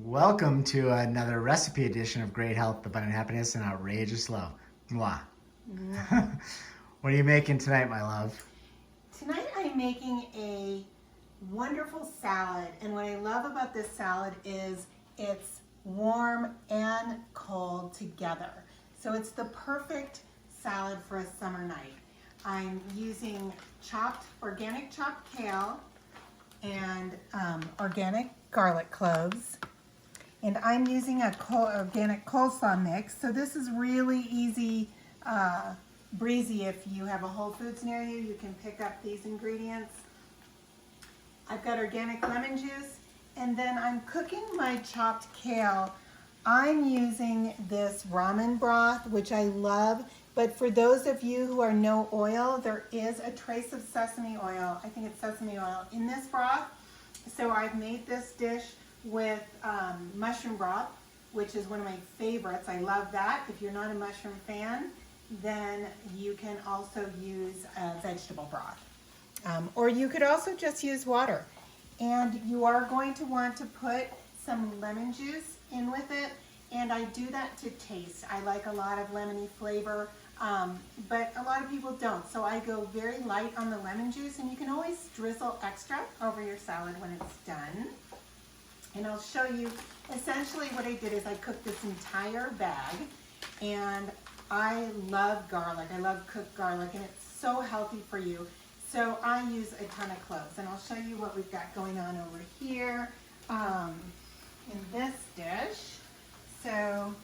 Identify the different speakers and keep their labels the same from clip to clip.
Speaker 1: Welcome to another recipe edition of Great Health, Abundant Happiness, and Outrageous Love. Mwah. What are you making tonight, my love?
Speaker 2: Tonight I'm making a wonderful salad, and what I love about this salad is it's warm and cold together. So it's the perfect salad for a summer night. I'm using organic chopped kale and organic garlic cloves. And I'm using a organic Cole Slaw mix. So this is really easy, breezy. If you have a Whole Foods near you, you can pick up these ingredients. I've got organic lemon juice, and then I'm cooking my chopped kale. I'm using this ramen broth, which I love, but for those of you who are no oil, there is a trace of sesame oil, I think it's sesame oil, in this broth. So I've made this dish with mushroom broth, which is one of my favorites. I love that. If you're not a mushroom fan, then you can also use vegetable broth. Or you could also just use water. And you are going to want to put some lemon juice in with it, and I do that to taste. I like a lot of lemony flavor, but a lot of people don't. So I go very light on the lemon juice, and you can always drizzle extra over your salad when it's done. And I'll show you, essentially what I did is I cooked this entire bag, and I love garlic. I love cooked garlic, and it's so healthy for you. So I use a ton of cloves, and I'll show you what we've got going on over here in this dish. So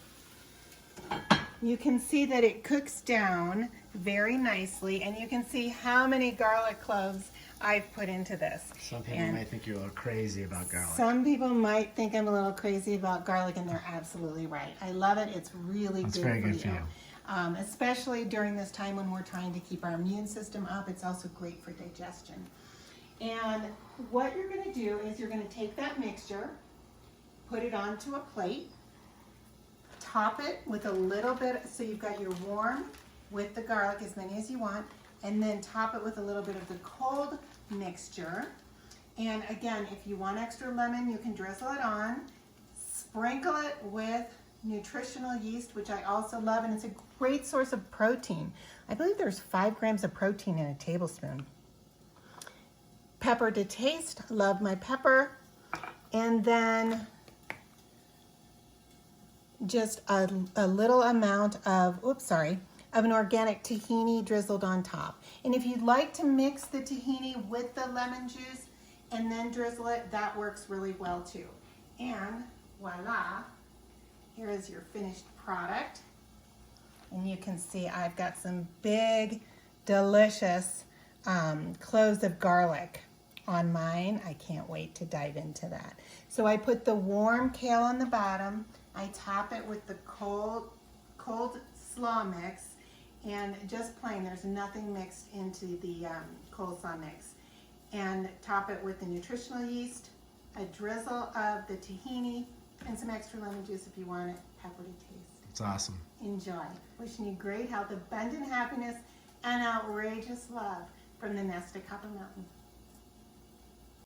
Speaker 2: you can see that it cooks down very nicely, and you can see how many garlic cloves I've put into this.
Speaker 1: Some people might think you're a little crazy about garlic.
Speaker 2: Some people might think I'm a little crazy about garlic, and they're absolutely right. I love it. It's really good for you. Especially during this time when we're trying to keep our immune system up. It's also great for digestion. And what you're going to do is you're going to take that mixture, put it onto a plate, top it with a little bit, so you've got your warm with the garlic, as many as you want, and then top it with a little bit of the cold mixture. And again, if you want extra lemon, you can drizzle it on. Sprinkle it with Nutritional Yeast, which I also love, and it's a great source of protein. I believe there's 5 grams of protein in a tablespoon. Pepper to taste, love my pepper. And then just a little amount of, of an organic tahini drizzled on top. And if you'd like to mix the tahini with the lemon juice and then drizzle it, that works really well too. And voila, here is your finished product. And you can see I've got some big, delicious cloves of garlic on mine. I can't wait to dive into that. So I put the warm kale on the bottom. I top it with the cold slaw mix, and just plain, there's nothing mixed into the Cole Slaw mix. And top it with the nutritional yeast, a drizzle of the tahini, and some extra lemon juice if you want it, pepper to taste.
Speaker 1: It's awesome.
Speaker 2: Enjoy. Wishing you great health, abundant happiness, and outrageous love from the Nesta Copper Mountain.